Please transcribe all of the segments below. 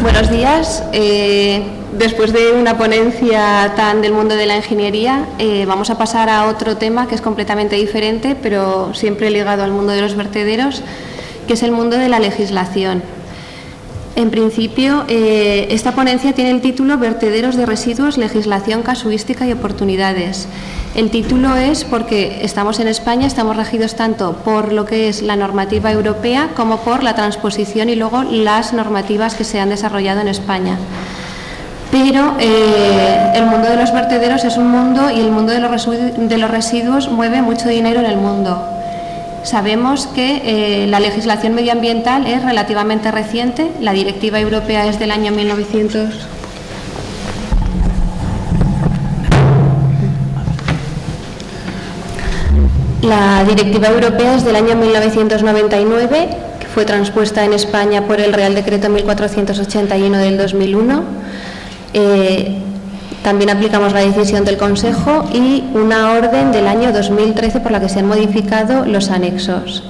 Buenos días. Después de una ponencia tan del mundo de la ingeniería, vamos a pasar a otro tema que es completamente diferente, pero siempre ligado al mundo de los vertederos, que es el mundo de la legislación. En principio, esta ponencia tiene el título Vertederos de residuos, legislación, casuística y oportunidades. El título es porque estamos en España, estamos regidos tanto por lo que es la normativa europea como por la transposición y luego las normativas que se han desarrollado en España. Pero el mundo de los vertederos es un mundo y el mundo de los residuos mueve mucho dinero en el mundo. Sabemos que la legislación medioambiental es relativamente reciente, la directiva europea es del año 1900. La directiva europea es del año 1999, que fue transpuesta en España por el Real Decreto 1481 del 2001. También aplicamos la decisión del Consejo y una orden del año 2013 por la que se han modificado los anexos.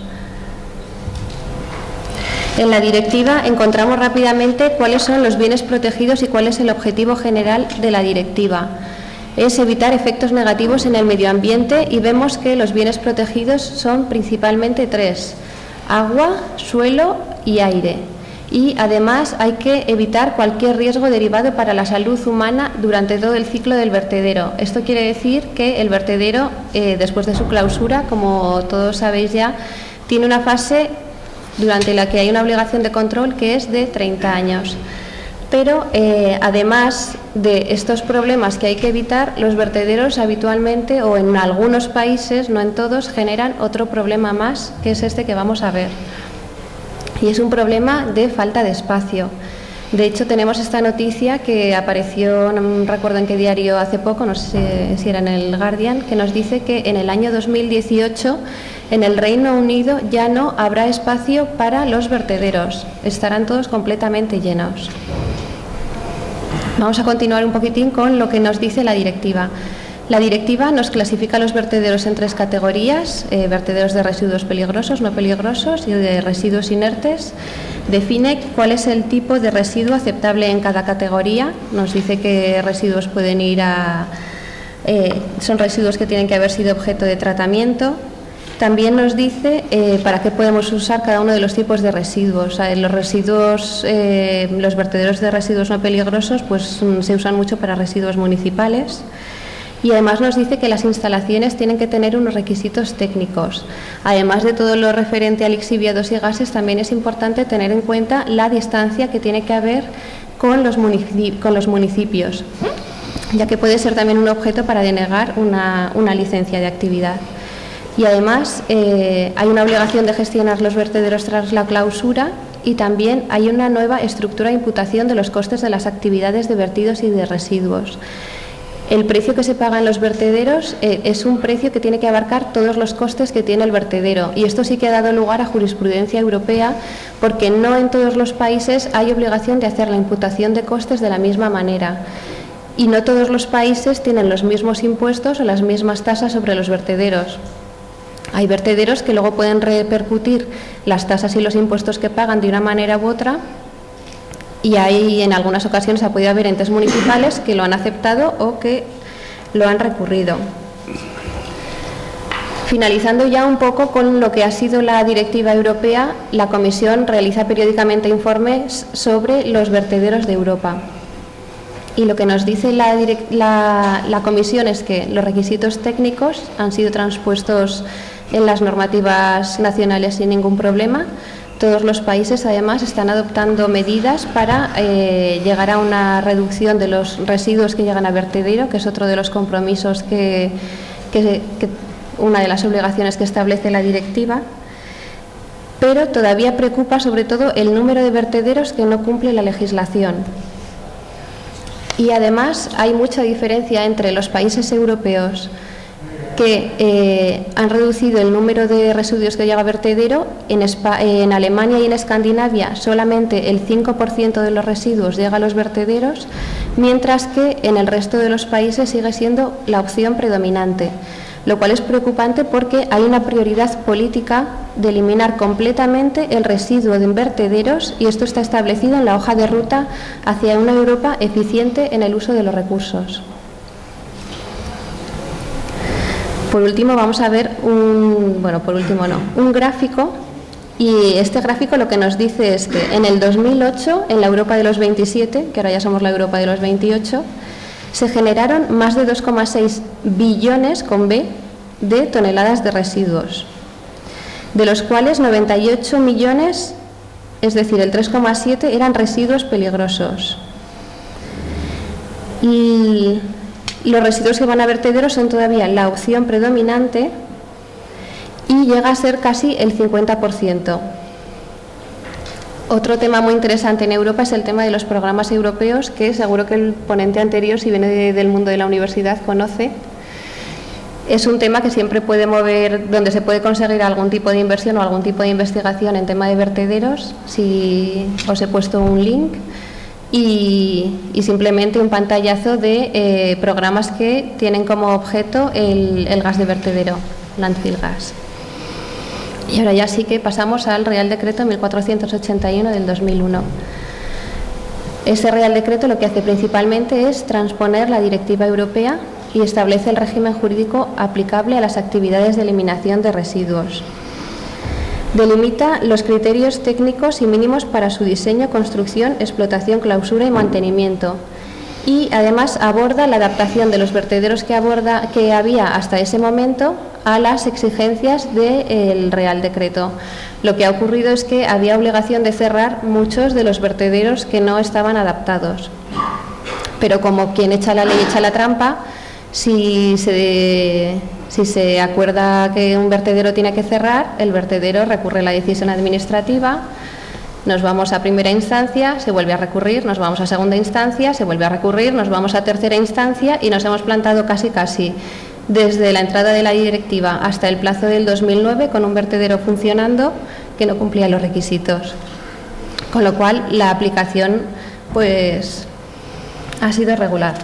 En la directiva encontramos rápidamente cuáles son los bienes protegidos y cuál es el objetivo general de la directiva. Es evitar efectos negativos en el medio ambiente y vemos que los bienes protegidos son principalmente tres: agua, suelo y aire. Y además hay que evitar cualquier riesgo derivado para la salud humana durante todo el ciclo del vertedero. Esto quiere decir que el vertedero, después de su clausura, como todos sabéis ya, tiene una fase durante la que hay una obligación de control que es de 30 años. Pero además de estos problemas que hay que evitar, los vertederos habitualmente, o en algunos países, no en todos, generan otro problema más, que es este que vamos a ver. Y es un problema de falta de espacio. De hecho, tenemos esta noticia que apareció, no recuerdo en qué diario hace poco, no sé si era en el Guardian, que nos dice que en el año 2018 en el Reino Unido ya no habrá espacio para los vertederos, estarán todos completamente llenos. Vamos a continuar un poquitín con lo que nos dice la directiva. La directiva nos clasifica los vertederos en tres categorías: vertederos de residuos peligrosos, no peligrosos, y de residuos inertes. Define cuál es el tipo de residuo aceptable en cada categoría. Nos dice que residuos pueden ir a... son residuos que tienen que haber sido objeto de tratamiento. También nos dice para qué podemos usar cada uno de los tipos de residuos. Los residuos, los vertederos de residuos no peligrosos, pues se usan mucho para residuos municipales. Y además nos dice que las instalaciones tienen que tener unos requisitos técnicos. Además de todo lo referente a lixiviados y gases, también es importante tener en cuenta la distancia que tiene que haber con los municipios, ya que puede ser también un objeto para denegar una licencia de actividad. Y además hay una obligación de gestionar los vertederos tras la clausura, y también hay una nueva estructura de imputación de los costes de las actividades de vertidos y de residuos. El precio que se paga en los vertederos es un precio que tiene que abarcar todos los costes que tiene el vertedero, y esto sí que ha dado lugar a jurisprudencia europea, porque no en todos los países hay obligación de hacer la imputación de costes de la misma manera, y no todos los países tienen los mismos impuestos o las mismas tasas sobre los vertederos. Hay vertederos que luego pueden repercutir las tasas y los impuestos que pagan de una manera u otra, y ahí en algunas ocasiones ha podido haber entes municipales que lo han aceptado o que lo han recurrido. Finalizando ya un poco con lo que ha sido la directiva europea, la Comisión realiza periódicamente informes sobre los vertederos de Europa. Y lo que nos dice la Comisión es que los requisitos técnicos han sido transpuestos en las normativas nacionales sin ningún problema. Todos los países, además, están adoptando medidas para llegar a una reducción de los residuos que llegan a vertedero, que es otro de los compromisos que una de las obligaciones que establece la directiva. Pero todavía preocupa sobre todo el número de vertederos que no cumple la legislación. Y además hay mucha diferencia entre los países europeos que han reducido el número de residuos que llega a vertedero. En Alemania y en Escandinavia solamente el 5% de los residuos llega a los vertederos, mientras que en el resto de los países sigue siendo la opción predominante. lo cual es preocupante porque hay una prioridad política de eliminar completamente el residuo de vertederos, y esto está establecido en la hoja de ruta hacia una Europa eficiente en el uso de los recursos. Por último vamos a ver un gráfico, y este gráfico lo que nos dice es que en el 2008, en la Europa de los 27, que ahora ya somos la Europa de los 28, se generaron más de 2,6 billones con B de toneladas de residuos, de los cuales 98 millones, es decir, el 3,7, eran residuos peligrosos. Y los residuos que van a vertederos son todavía la opción predominante y llega a ser casi el 50%. Otro tema muy interesante en Europa es el tema de los programas europeos, que seguro que el ponente anterior, si viene del mundo de la universidad, conoce. Es un tema que siempre puede mover, donde se puede conseguir algún tipo de inversión o algún tipo de investigación en tema de vertederos. Si os he puesto un link y simplemente un pantallazo de programas que tienen como objeto el gas de vertedero, landfill gas. Y ahora ya sí que pasamos al Real Decreto 1481 del 2001. Ese Real Decreto lo que hace principalmente es transponer la Directiva Europea y establece el régimen jurídico aplicable a las actividades de eliminación de residuos. Delimita los criterios técnicos y mínimos para su diseño, construcción, explotación, clausura y mantenimiento. Y además aborda la adaptación de los vertederos que había hasta ese momento a las exigencias del Real Decreto. Lo que ha ocurrido es que había obligación de cerrar muchos de los vertederos que no estaban adaptados. Pero como quien echa la ley echa la trampa, si se acuerda que un vertedero tiene que cerrar, el vertedero recurre a la decisión administrativa. Nos vamos a primera instancia, se vuelve a recurrir, nos vamos a segunda instancia, se vuelve a recurrir, nos vamos a tercera instancia y nos hemos plantado casi desde la entrada de la directiva hasta el plazo del 2009 con un vertedero funcionando que no cumplía los requisitos. Con lo cual la aplicación pues ha sido regular.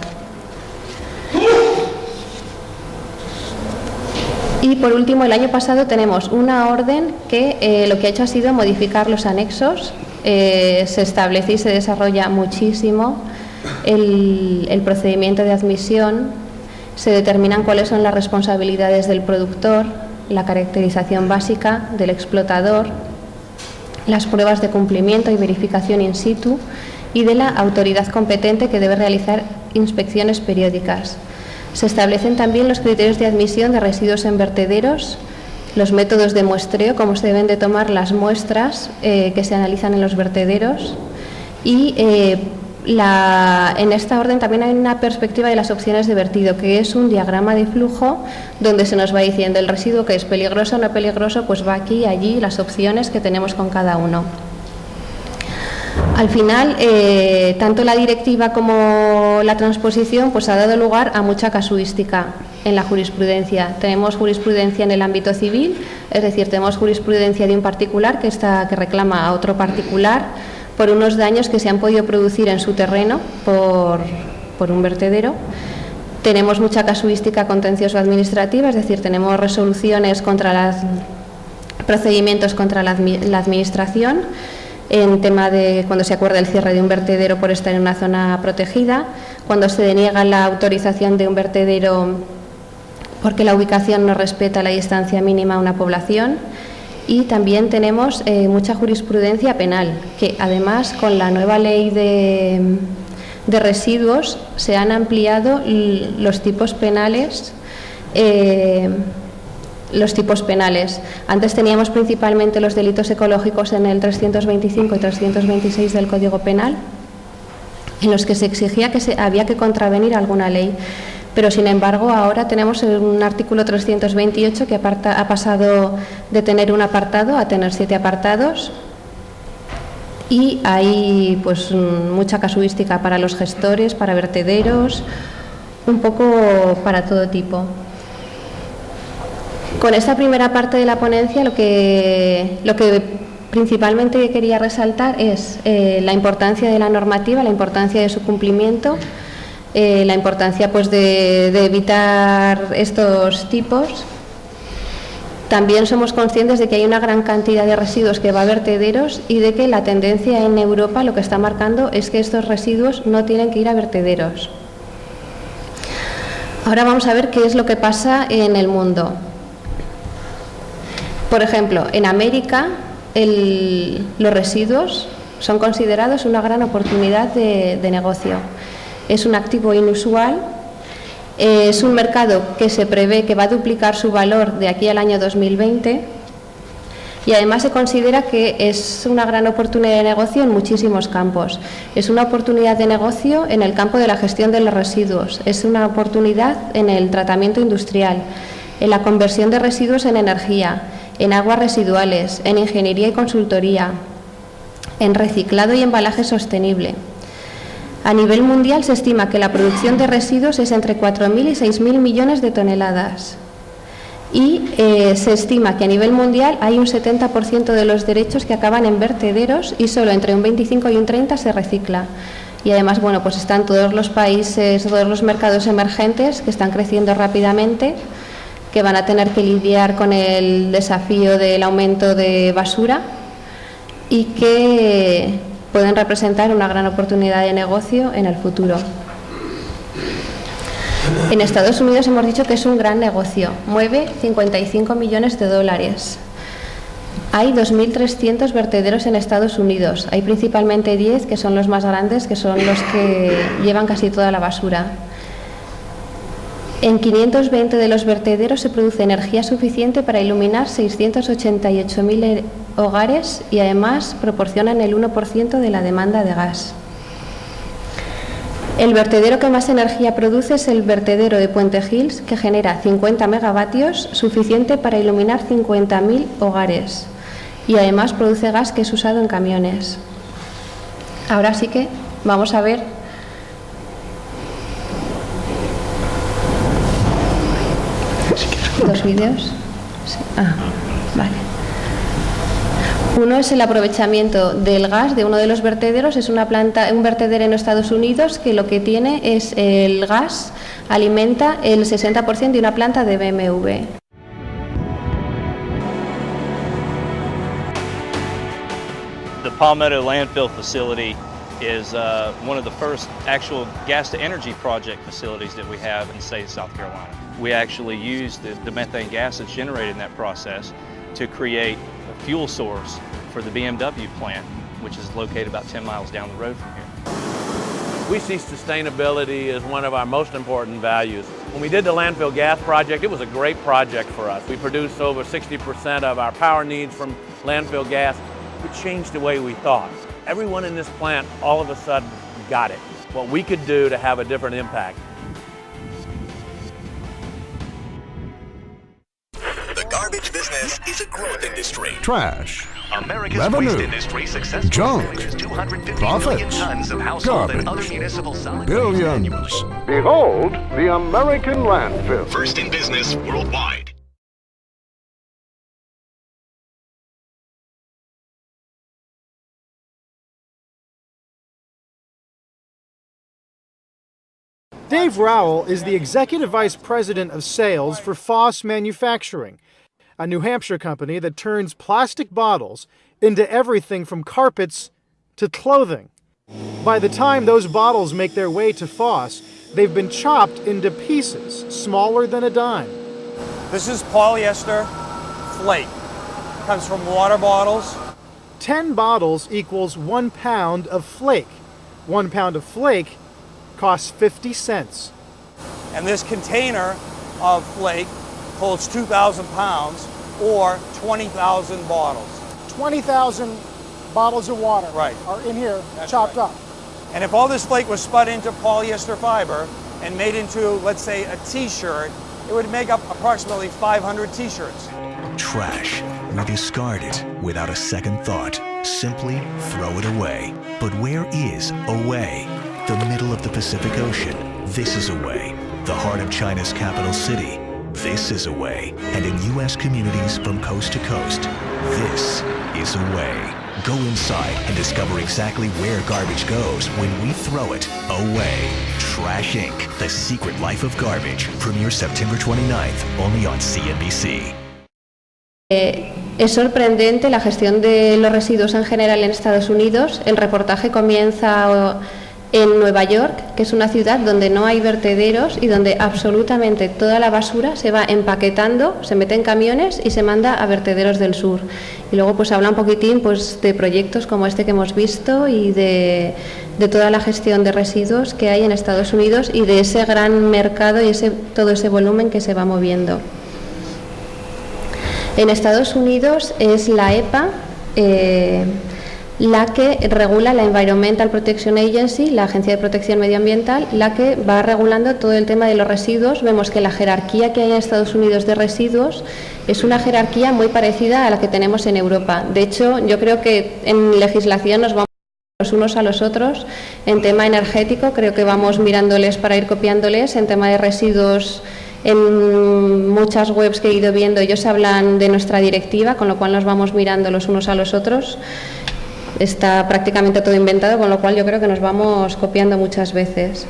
Y por último, el año pasado tenemos una orden que lo que ha hecho ha sido modificar los anexos. Se establece y se desarrolla muchísimo el procedimiento de admisión, se determinan cuáles son las responsabilidades del productor, la caracterización básica del explotador, las pruebas de cumplimiento y verificación in situ y de la autoridad competente que debe realizar inspecciones periódicas. Se establecen también los criterios de admisión de residuos en vertederos, los métodos de muestreo, cómo se deben de tomar las muestras que se analizan en los vertederos, y en esta orden también hay una perspectiva de las opciones de vertido, que es un diagrama de flujo donde se nos va diciendo el residuo que es peligroso o no peligroso, pues va aquí y allí las opciones que tenemos con cada uno. Al final, tanto la directiva como la transposición pues ha dado lugar a mucha casuística en la jurisprudencia. Tenemos jurisprudencia en el ámbito civil, es decir, tenemos jurisprudencia de un particular que reclama a otro particular por unos daños que se han podido producir en su terreno por un vertedero. Tenemos mucha casuística contencioso-administrativa, es decir, tenemos resoluciones procedimientos contra la administración, en tema de cuando se acuerda el cierre de un vertedero por estar en una zona protegida, cuando se deniega la autorización de un vertedero porque la ubicación no respeta la distancia mínima a una población, y también tenemos mucha jurisprudencia penal, que además con la nueva ley de residuos se han ampliado los tipos penales. Antes teníamos principalmente los delitos ecológicos en el 325 y 326 del Código Penal, en los que se exigía que había que contravenir alguna ley. Pero, sin embargo, ahora tenemos un artículo 328 que ha pasado de tener un apartado a tener 7 apartados, y hay pues mucha casuística para los gestores, para vertederos, un poco para todo tipo. Con esta primera parte de la ponencia lo que principalmente quería resaltar es la importancia de la normativa, la importancia de su cumplimiento, la importancia pues, de evitar estos tipos. También somos conscientes de que hay una gran cantidad de residuos que va a vertederos y de que la tendencia en Europa lo que está marcando es que estos residuos no tienen que ir a vertederos. Ahora vamos a ver qué es lo que pasa en el mundo. Por ejemplo, en América los residuos son considerados una gran oportunidad de negocio. Es un activo inusual, es un mercado que se prevé que va a duplicar su valor de aquí al año 2020 y además se considera que es una gran oportunidad de negocio en muchísimos campos. Es una oportunidad de negocio en el campo de la gestión de los residuos, es una oportunidad en el tratamiento industrial, en la conversión de residuos en energía, en aguas residuales, en ingeniería y consultoría, en reciclado y embalaje sostenible. A nivel mundial se estima que la producción de residuos es entre 4.000 y 6.000 millones de toneladas. Y se estima que a nivel mundial hay un 70% de los derechos que acaban en vertederos y solo entre un 25 y un 30 se recicla. Y además, bueno, pues están todos los países, todos los mercados emergentes que están creciendo rápidamente, que van a tener que lidiar con el desafío del aumento de basura y que pueden representar una gran oportunidad de negocio en el futuro. En Estados Unidos hemos dicho que es un gran negocio, mueve 55 millones de dólares. Hay 2.300 vertederos en Estados Unidos, hay principalmente 10 que son los más grandes, que son los que llevan casi toda la basura. En 520 de los vertederos se produce energía suficiente para iluminar 688.000 hogares y además proporcionan el 1% de la demanda de gas. El vertedero que más energía produce es el vertedero de Puente Hills, que genera 50 megavatios, suficiente para iluminar 50.000 hogares. Y además produce gas que es usado en camiones. Ahora sí que vamos a ver dos vídeos. Sí. Vale. Uno es el aprovechamiento del gas de uno de los vertederos. Es una planta, un vertedero en Estados Unidos que lo que tiene es el gas, alimenta el 60% de una planta de BMW. The Palmetto landfill facility is one of the first actual gas-to-energy project facilities that we have in the state of South Carolina. We actually use the methane gas that's generated in that process to create a fuel source for the BMW plant, which is located about 10 miles down the road from here. We see sustainability as one of our most important values. When we did the landfill gas project, it was a great project for us. We produced over 60% of our power needs from landfill gas. It changed the way we thought. Everyone in this plant all of a sudden got it, what we could do to have a different impact. The garbage business is a growth industry. Trash. America's Revenue. waste industry successfully Junk. manages 250 Profits. million tons of household and other Garbage. municipal solid waste Billions. annually. Behold the American landfill. First in business worldwide. Dave Rowell is the Executive Vice President of Sales for Foss Manufacturing, a New Hampshire company that turns plastic bottles into everything from carpets to clothing. By the time those bottles make their way to Foss, they've been chopped into pieces smaller than a dime. This is polyester flake. Comes from water bottles. 10 bottles equals 1 pound of flake. 1 pound of flake costs 50 cents. And this container of flake holds 2,000 pounds or 20,000 bottles. 20,000 bottles of water Right. are in here, That's chopped right. up. And if all this flake was spun into polyester fiber and made into, let's say, a t-shirt, it would make up approximately 500 t-shirts. Trash. We discard it without a second thought. Simply throw it away. But where is away? The middle of the Pacific Ocean. This is away. The heart of China's capital city. This is away. And in U.S. communities from coast to coast, this is away. Go inside and discover exactly where garbage goes when we throw it away. Trash Inc. The Secret Life of Garbage premieres September 29th, only on CNBC. Es sorprendente la gestión de los residuos en general en Estados Unidos. El reportaje comienza en Nueva York, que es una ciudad donde no hay vertederos y donde absolutamente toda la basura se va empaquetando, se mete en camiones y se manda a vertederos del sur. Y luego pues habla un poquitín pues de proyectos como este que hemos visto y de toda la gestión de residuos que hay en Estados Unidos y de ese gran mercado y todo ese volumen que se va moviendo. En Estados Unidos es la EPA la que regula la Environmental Protection Agency, la Agencia de Protección Medioambiental, la que va regulando todo el tema de los residuos. Vemos que la jerarquía que hay en Estados Unidos de residuos es una jerarquía muy parecida a la que tenemos en Europa. De hecho, yo creo que en legislación nos vamos los unos a los otros. En tema energético creo que vamos mirándoles para ir copiándoles. En tema de residuos, en muchas webs que he ido viendo, ellos hablan de nuestra directiva, con lo cual nos vamos mirando los unos a los otros. Está prácticamente todo inventado, con lo cual yo creo que nos vamos copiando muchas veces.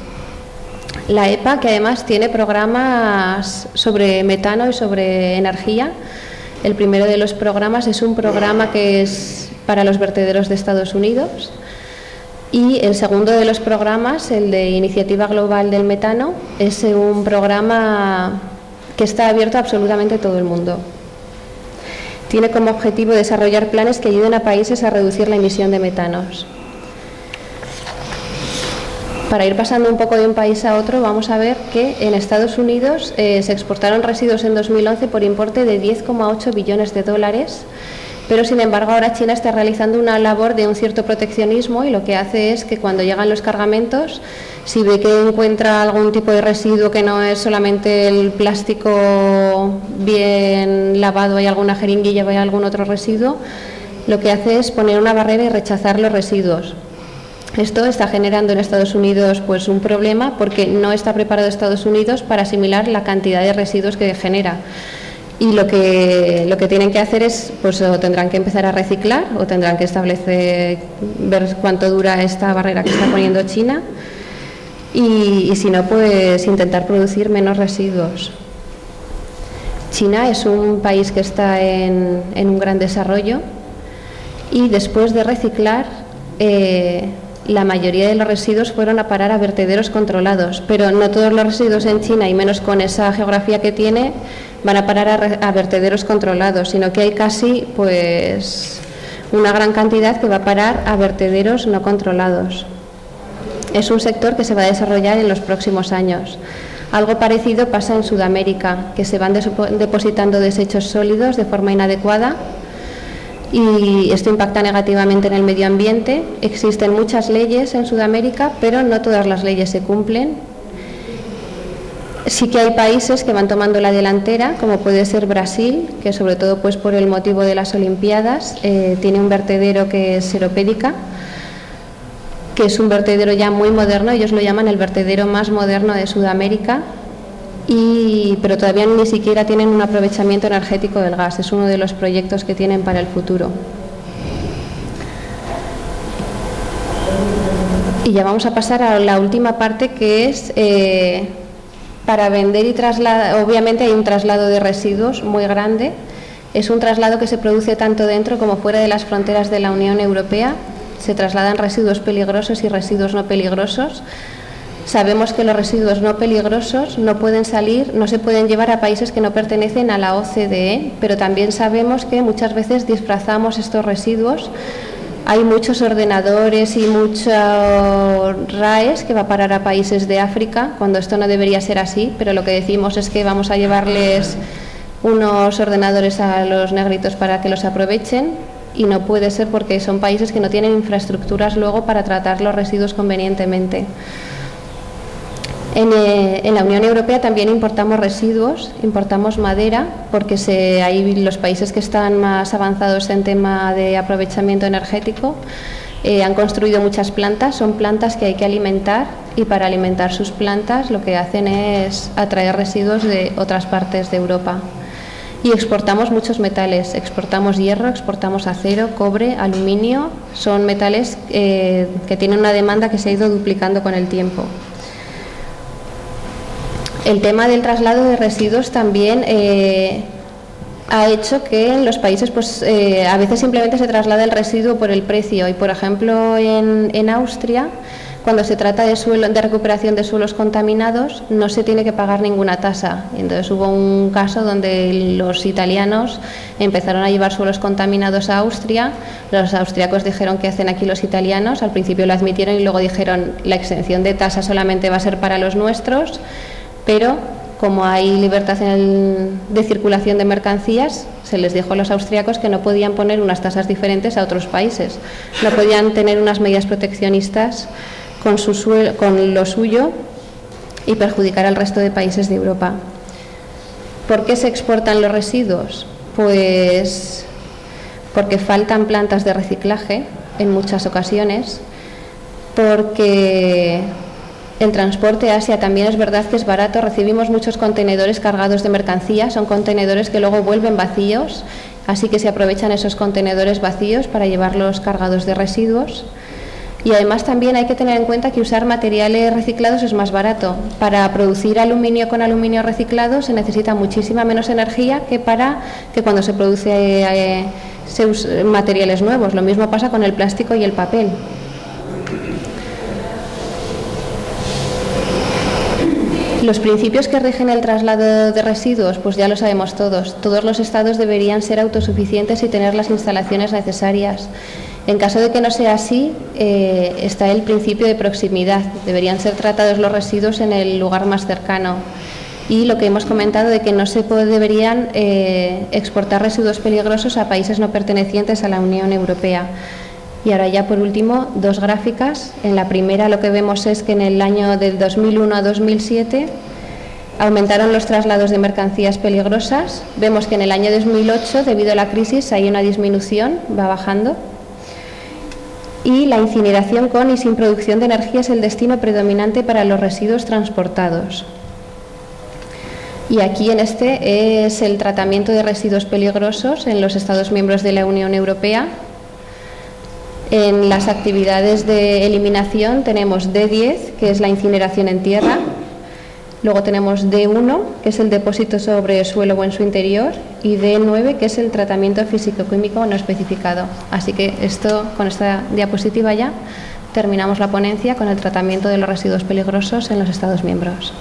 La EPA, que además tiene programas sobre metano y sobre energía. El primero de los programas es un programa que es para los vertederos de Estados Unidos. Y el segundo de los programas, el de Iniciativa Global del Metano, es un programa que está abierto a absolutamente todo el mundo. Tiene como objetivo desarrollar planes que ayuden a países a reducir la emisión de metanos. Para ir pasando un poco de un país a otro, vamos a ver que en Estados Unidos se exportaron residuos en 2011 por importe de 10,8 billones de dólares. Pero, sin embargo, ahora China está realizando una labor de un cierto proteccionismo y lo que hace es que cuando llegan los cargamentos, si ve que encuentra algún tipo de residuo que no es solamente el plástico bien lavado, hay alguna jeringuilla o hay algún otro residuo, lo que hace es poner una barrera y rechazar los residuos. Esto está generando en Estados Unidos pues un problema porque no está preparado Estados Unidos para asimilar la cantidad de residuos que genera. Y lo que tienen que hacer es, pues o tendrán que empezar a reciclar o tendrán que establecer, ver cuánto dura esta barrera que está poniendo China y si no, pues intentar producir menos residuos. China es un país que está en un gran desarrollo y después de reciclar, la mayoría de los residuos fueron a parar a vertederos controlados, pero no todos los residuos en China, y menos con esa geografía que tiene, van a parar a vertederos controlados, sino que hay casi pues una gran cantidad que va a parar a vertederos no controlados. Es un sector que se va a desarrollar en los próximos años. Algo parecido pasa en Sudamérica, que se van depositando desechos sólidos de forma inadecuada y esto impacta negativamente en el medio ambiente. Existen muchas leyes en Sudamérica, pero no todas las leyes se cumplen. Sí que hay países que van tomando la delantera, como puede ser Brasil, que sobre todo pues por el motivo de las Olimpiadas tiene un vertedero que es Seropédica, que es un vertedero ya muy moderno. Ellos lo llaman el vertedero más moderno de Sudamérica, pero todavía ni siquiera tienen un aprovechamiento energético del gas. Es uno de los proyectos que tienen para el futuro. Y ya vamos a pasar a la última parte, que es para vender y trasladar. Obviamente hay un traslado de residuos muy grande. Es un traslado que se produce tanto dentro como fuera de las fronteras de la Unión Europea. Se trasladan residuos peligrosos y residuos no peligrosos. Sabemos que los residuos no peligrosos no pueden salir, no se pueden llevar a países que no pertenecen a la OCDE, pero también sabemos que muchas veces disfrazamos estos residuos. Hay muchos ordenadores y muchos RAEs que va a parar a países de África, cuando esto no debería ser así, pero lo que decimos es que vamos a llevarles unos ordenadores a los negritos para que los aprovechen, y no puede ser porque son países que no tienen infraestructuras luego para tratar los residuos convenientemente. En la Unión Europea también importamos residuos, importamos madera, porque hay los países que están más avanzados en tema de aprovechamiento energético han construido muchas plantas. Son plantas que hay que alimentar, y para alimentar sus plantas lo que hacen es atraer residuos de otras partes de Europa. Y exportamos muchos metales, exportamos hierro, exportamos acero, cobre, aluminio, son metales que tienen una demanda que se ha ido duplicando con el tiempo. El tema del traslado de residuos también ha hecho que en los países a veces simplemente se traslada el residuo por el precio y, por ejemplo, en Austria, cuando se trata de recuperación de suelos contaminados, no se tiene que pagar ninguna tasa. Entonces hubo un caso donde los italianos empezaron a llevar suelos contaminados a Austria. Los austriacos dijeron: ¿qué hacen aquí los italianos? Al principio lo admitieron y luego dijeron: la exención de tasa solamente va a ser para los nuestros, pero como hay libertad de circulación de mercancías, se les dijo a los austriacos que no podían poner unas tasas diferentes a otros países. No podían tener unas medidas proteccionistas con lo suyo y perjudicar al resto de países de Europa. ¿Por qué se exportan los residuos? Pues porque faltan plantas de reciclaje en muchas ocasiones, porque el transporte a Asia también es verdad que es barato. Recibimos muchos contenedores cargados de mercancías, son contenedores que luego vuelven vacíos, así que se aprovechan esos contenedores vacíos para llevarlos cargados de residuos. Y además también hay que tener en cuenta que usar materiales reciclados es más barato. Para producir aluminio con aluminio reciclado se necesita muchísima menos energía que cuando se produce materiales nuevos. Lo mismo pasa con el plástico y el papel. Los principios que rigen el traslado de residuos, pues ya lo sabemos todos. Todos los estados deberían ser autosuficientes y tener las instalaciones necesarias. En caso de que no sea así, está el principio de proximidad. Deberían ser tratados los residuos en el lugar más cercano. Y lo que hemos comentado de que no se deberían exportar residuos peligrosos a países no pertenecientes a la Unión Europea. Y ahora ya por último, dos gráficas. En la primera lo que vemos es que en el año del 2001 a 2007 aumentaron los traslados de mercancías peligrosas. Vemos que en el año 2008, debido a la crisis, hay una disminución, va bajando. Y la incineración con y sin producción de energía es el destino predominante para los residuos transportados. Y aquí en este es el tratamiento de residuos peligrosos en los Estados miembros de la Unión Europea. En las actividades de eliminación tenemos D10, que es la incineración en tierra. Luego tenemos D1, que es el depósito sobre suelo o en su interior, y D9, que es el tratamiento físico-químico no especificado. Así que con esta diapositiva ya terminamos la ponencia con el tratamiento de los residuos peligrosos en los Estados miembros.